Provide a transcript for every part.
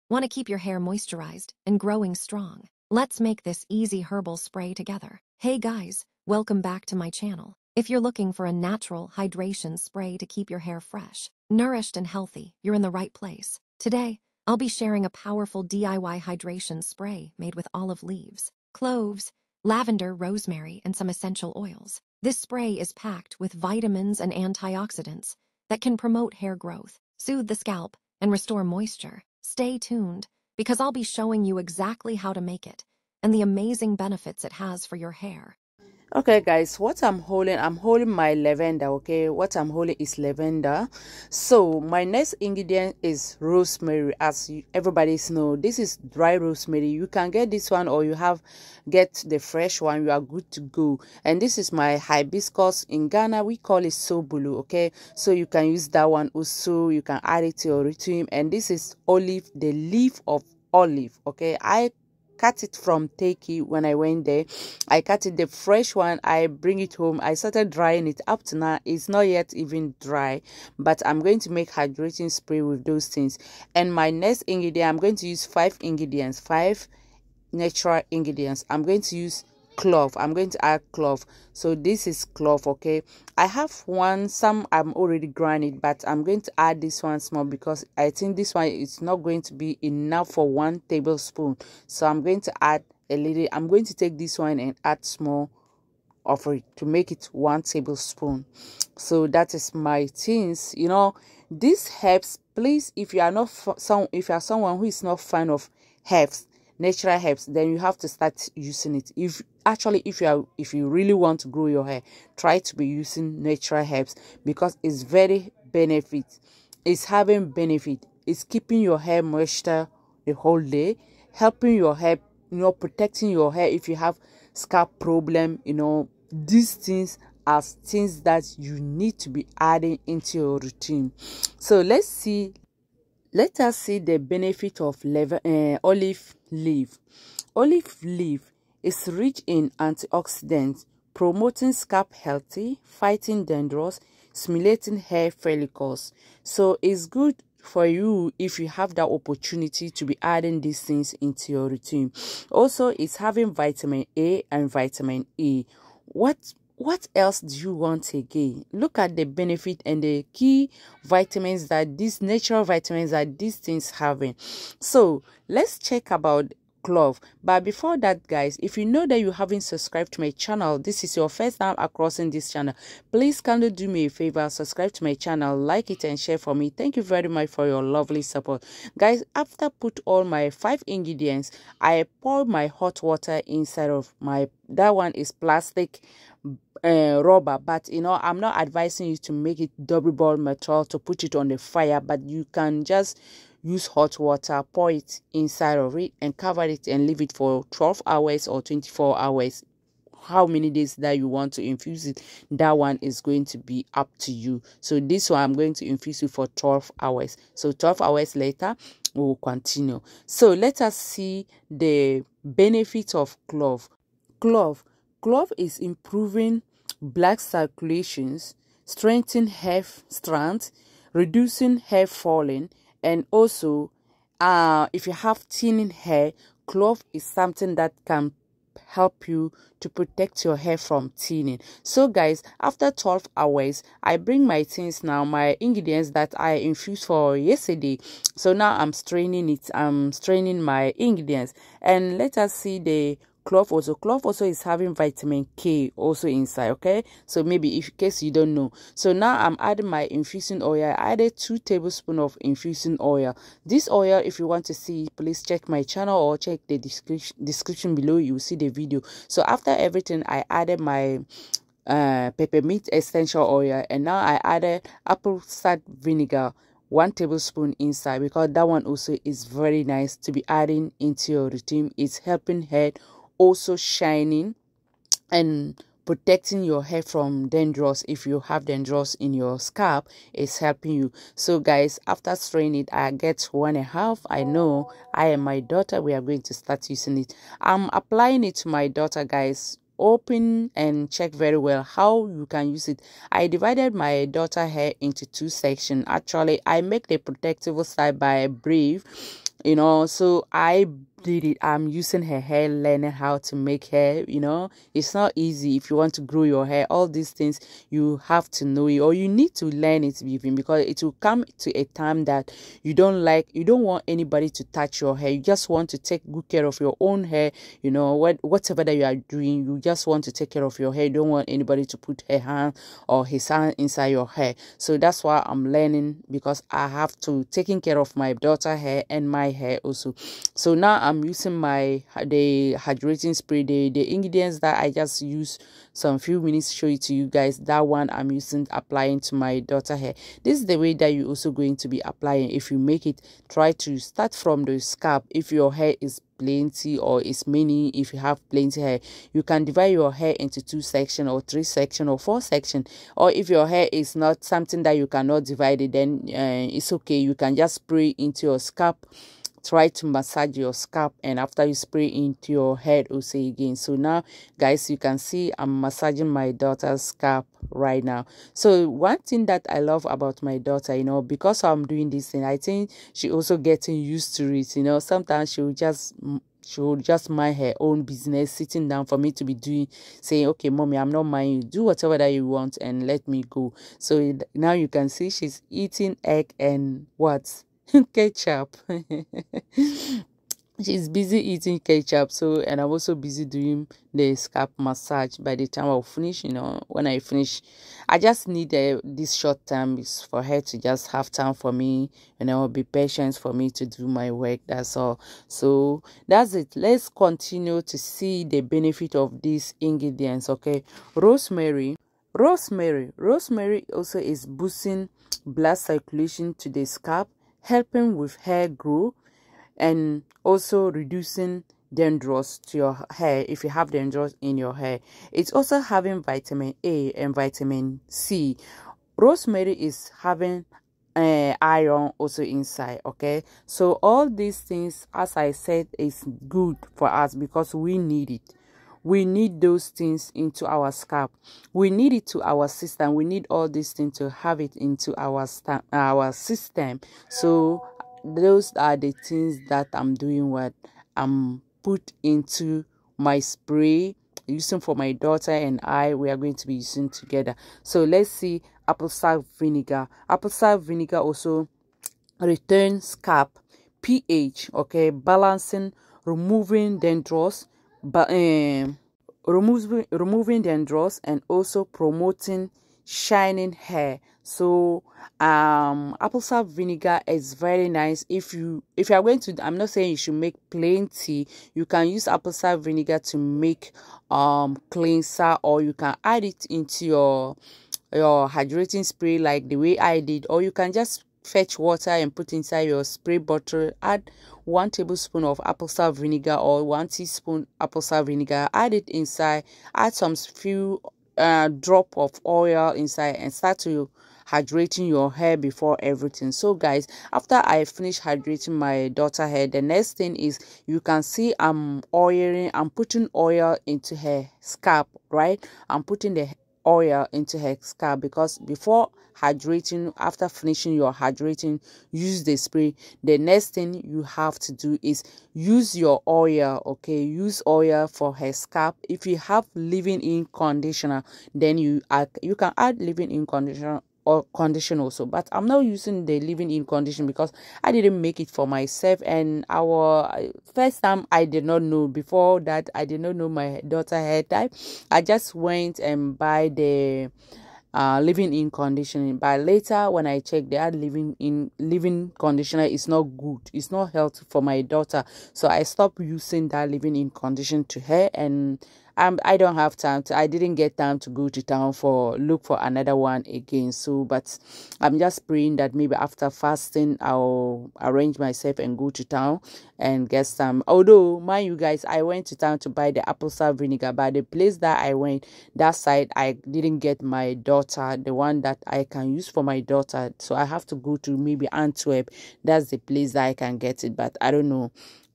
Want to keep your hair moisturized and growing strong? Let's make this easy herbal spray together. Hey guys, welcome back to my channel. If you're looking for a natural hydration spray to keep your hair fresh, nourished and healthy, you're in the right place. Today, I'll be sharing a powerful DIY hydration spray made with olive leaves, cloves, lavender, rosemary, and some essential oils. This spray is packed with vitamins and antioxidants that can promote hair growth, soothe the scalp, and restore moisture. Stay tuned, because I'll be showing you exactly how to make it and the amazing benefits it has for your hair. Okay guys, what I'm holding my lavender. Okay, what I'm holding is lavender. So my next ingredient is rosemary. As everybody's know, this is dry rosemary. You can get this one, or get the fresh one. You are good to go. And this is my hibiscus. In Ghana we call it sobulu. Okay, so you can use that one also. You can add it to your routine. And this is olive, the leaf of olive. Okay, I cut it from Turkey when I went there. I cut it, the fresh one. I bring it home. I started drying it. Up to now it's not yet even dry, but I'm going to make hydrating spray with those things. And my next ingredient, I'm going to use 5 ingredients, 5 natural ingredients. I'm going to use clove. I'm going to add clove. So this is clove. Okay, I have some I'm already grinded, but I'm going to add this one small because I think this one is not going to be enough for 1 tablespoon. So I'm going to add a little. I'm going to take this one and add small of it to make it 1 tablespoon. So that is my things. This herbs, please, if you are not if you are someone who is not fan of herbs, natural herbs, then you have to start using it. If you really want to grow your hair, try to be using natural herbs, because it's very benefit. It's having benefit. It's keeping your hair moisture the whole day, helping your hair, protecting your hair if you have scalp problem. These things are things that you need to be adding into your routine. So let us see the benefit of olive leaf. Olive leaf is rich in antioxidants, promoting scalp healthy, fighting dandruff, stimulating hair follicles. So it's good for you if you have that opportunity to be adding these things into your routine. Also, it's having vitamin A and vitamin E. What else do you want again? Look at the benefit and the key vitamins that these natural vitamins that these things having. So let's check about clove. But before that, guys, if you know that you haven't subscribed to my channel, this is your first time crossing this channel, please kindly do me a favor, subscribe to my channel, like it and share for me. Thank you very much for your lovely support. Guys, after put all my 5 ingredients, I pour my hot water inside of that one is plastic rubber, but I'm not advising you to make it double ball metal to put it on the fire, but you can just use hot water, pour it inside of it and cover it and leave it for 12 hours or 24 hours. How many days that you want to infuse it, that one is going to be up to you. So this one I'm going to infuse it for 12 hours. So 12 hours later we'll continue. So let us see the benefit of clove. Clove is improving blood circulations, strengthening hair strands, reducing hair falling, and also if you have thinning hair, clove is something that can help you to protect your hair from thinning. So guys, after 12 hours I bring my things now, my ingredients that I infused for yesterday. So now I'm straining it. I'm straining my ingredients, and let us see the clove also is having vitamin K also inside. Okay, so maybe if in case you don't know. So now I'm adding my infusing oil. I added 2 tablespoons of infusing oil. This oil, if you want to see, please check my channel or check the description below. You will see the video. So after everything, I added my peppermint essential oil, and now I added apple cider vinegar, 1 tablespoon inside, because that one also is very nice to be adding into your routine. It's helping hair also shining and protecting your hair from dandruff. If you have dandruff in your scalp, it's helping you. So guys, after spraying it, I get 1.5. I know I and my daughter, we are going to start using it. I'm applying it to my daughter, guys. Open and check very well how you can use it. I divided my daughter hair into 2 sections. Actually, I make the protective side by brave, you know. So I did it. I'm using her hair, learning how to make hair, you know. It's not easy. If you want to grow your hair, all these things, you have to know it, or you need to learn it even, because it will come to a time that you don't want anybody to touch your hair. You just want to take good care of your own hair, you know. Whatever that you are doing, you just want to take care of your hair. You don't want anybody to put her hand or his hand inside your hair. So that's why I'm learning, because I have to taking care of my daughter hair and my hair also. So now I'm using the hydrating spray, the ingredients that I just use some few minutes show it to you guys. That one I'm using, applying to my daughter hair. This is the way that you're also going to be applying. If you make it, try to start from the scalp. If your hair is plenty or is many, if you have plenty hair, you can divide your hair into 2 sections or 3 sections or 4 sections. Or if your hair is not something that you cannot divide it, then it's okay. You can just spray into your scalp. Try to massage your scalp, and after you spray into your head also again. So now guys, you can see I'm massaging my daughter's scalp right now. So one thing that I love about my daughter, you know, because I'm doing this thing, I think she also getting used to it. You know, sometimes she will just mind her own business, sitting down for me to be doing, saying, okay mommy, I'm not minding you, do whatever that you want and let me go. So now you can see she's eating egg and what ketchup. She's busy eating ketchup. So, and I'm also busy doing the scalp massage. By the time I'll finish, you know, when I finish, I just need this short time is for her to just have time for me, and I will be patient for me to do my work. That's all. So that's it. Let's continue to see the benefit of these ingredients. Okay, rosemary also is boosting blood circulation to the scalp, helping with hair growth, and also reducing dandruff to your hair if you have dandruff in your hair. It's also having vitamin A and vitamin C. Rosemary is having iron also inside. Okay, so all these things, as I said, is good for us because we need it. We need those things into our scalp. We need it to our system. We need all these things to have it into our system. So those are the things that I'm doing, what I'm put into my spray, using for my daughter and we are going to be using together. So let's see apple cider vinegar. Apple cider vinegar also returns scalp pH, okay, balancing, removing dandruff, but removing dandruff, and also promoting shining hair. So apple cider vinegar is very nice. If you are going to, I'm not saying you should make plenty, you can use apple cider vinegar to make cleanser, or you can add it into your hydrating spray like the way I did, or you can just fetch water and put inside your spray bottle, add 1 tablespoon of apple cider vinegar or 1 teaspoon apple cider vinegar, add it inside, add some few drop of oil inside, and start to hydrating your hair before everything. So guys, after I finish hydrating my daughter hair, the next thing is, you can see I'm putting oil into her scalp, right? I'm putting the oil into her scalp, because before hydrating, after finishing your hydrating, use the spray. The next thing you have to do is use your oil. Okay, use oil for her scalp. If you have leave-in conditioner, then you can add leave-in conditioner or condition also, but I'm not using the leave-in condition because I didn't make it for myself, and our first time I did not know. Before that, I did not know my daughter hair type. I just went and buy the leave-in conditioning, but later when I checked, that leave-in conditioner is not good, it's not healthy for my daughter. So I stopped using that leave-in condition to her, and I don't have time I didn't get time to go to town look for another one again. So but I'm just praying that maybe after fasting I'll arrange myself and go to town and get some. Although, mind you guys, I went to town to buy the apple cider vinegar, but the place that I went, that side, I didn't get my daughter the one that I can use for my daughter. So I have to go to maybe Antwerp. That's the place that I can get it, but I don't know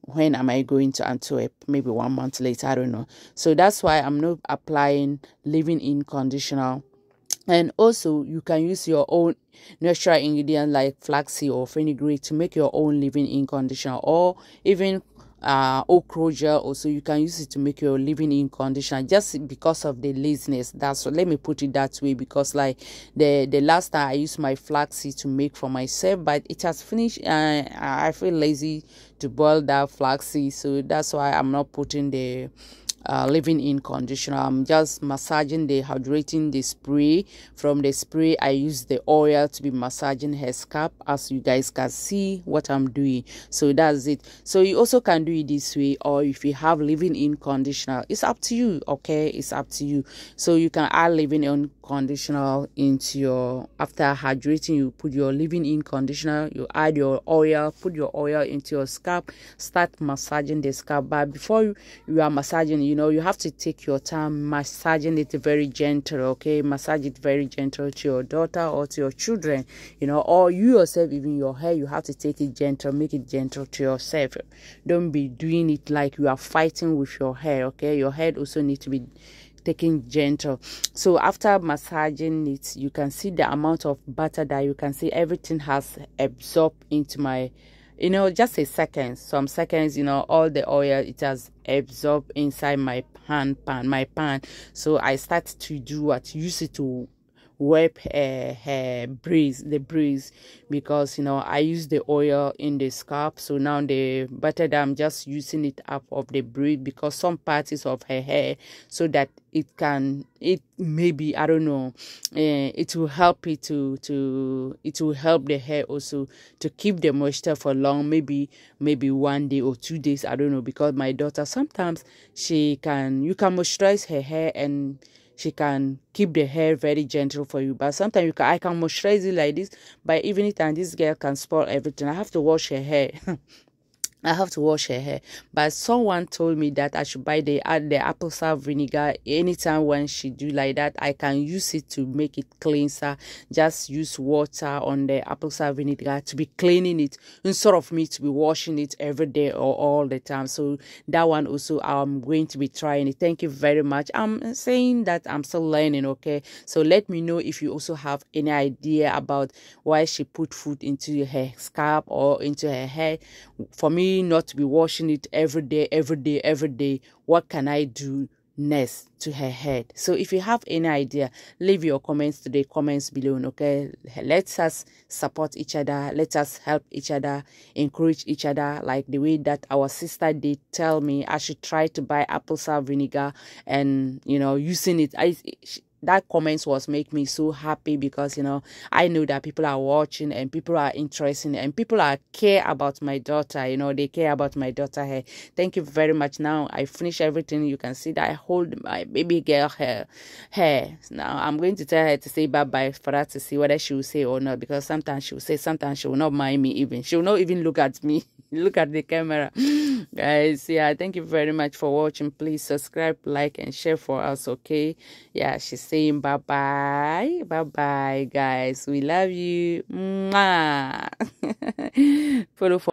when am I going to Antwerp. Maybe 1 month later, I don't know. So that's why I'm not applying leave-in conditioner And also you can use your own natural ingredient like flaxseed or fenugreek to make your own leave-in conditioner, or even okra gel. Also you can use it to make your leave-in conditioner, just because of the laziness. That's what, let me put it that way, because like the last time I used my flaxseed to make for myself, but it has finished. I feel lazy to boil that flaxseed, so that's why I'm not putting the leave-in conditioner. I'm just massaging the hydrating the spray. From the spray I use the oil to be massaging her scalp, as you guys can see what I'm doing. So that's it. So you also can do it this way, or if you have leave-in conditioner, it's up to you. Okay, it's up to you. So you can add leave-in conditioner into your, after hydrating, you put your leave-in conditioner, you add your oil, put your oil into your scalp, start massaging the scalp. But before you are massaging, you have to take your time massaging it very gentle. Okay, massage it very gentle to your daughter or to your children, or you yourself. Even your hair, you have to take it gentle, make it gentle to yourself. Don't be doing it like you are fighting with your hair. Okay, your head also needs to be taking gentle. So after massaging it, you can see the amount of butter that you can see everything has absorbed into my, just a second, some seconds, all the oil, it has absorbed inside my pan. So I start to do what, use it to wipe her the breeze, because I use the oil in the scalp. So now the butter that I'm just using it up of the braid, because some parts of her hair, so that it maybe, I don't know, it will help it it will help the hair also to keep the moisture for long, maybe 1 day or 2 days, I don't know. Because my daughter, sometimes you can moisturize her hair, and she can keep the hair very gentle for you. But sometimes I can moisturize it like this, by evening time this girl can spoil everything. I have to wash her hair. I have to wash her hair. But someone told me that I should buy the apple cider vinegar. Anytime when she do like that, I can use it to make it cleanser. Just use water on the apple cider vinegar to be cleaning it, instead of me to be washing it every day or all the time. So that one also I'm going to be trying it. Thank you very much. I'm saying that I'm still learning. Okay, so let me know if you also have any idea about why she put food into her scalp or into her hair. For me not to be washing it every day, what can I do next to her head? So if you have any idea, leave your comments to the comments below. Okay, let us support each other, let us help each other, encourage each other, like the way that our sister did tell me I should try to buy apple cider vinegar, and using it. That comments was make me so happy, because I know that people are watching, and people are interested, and people are care about my daughter. They care about my daughter hair. Thank you very much. Now I finish everything. You can see that I hold my baby girl hair. Now I'm going to tell her to say bye bye, for her to see whether she will say or not, because sometimes she will say, sometimes she will not mind me. Even she will not even look at me. Look at the camera. Guys, yeah, thank you very much for watching. Please subscribe, like, and share for us. Okay, yeah, she's saying bye bye, guys. We love you. Mwah. Follow for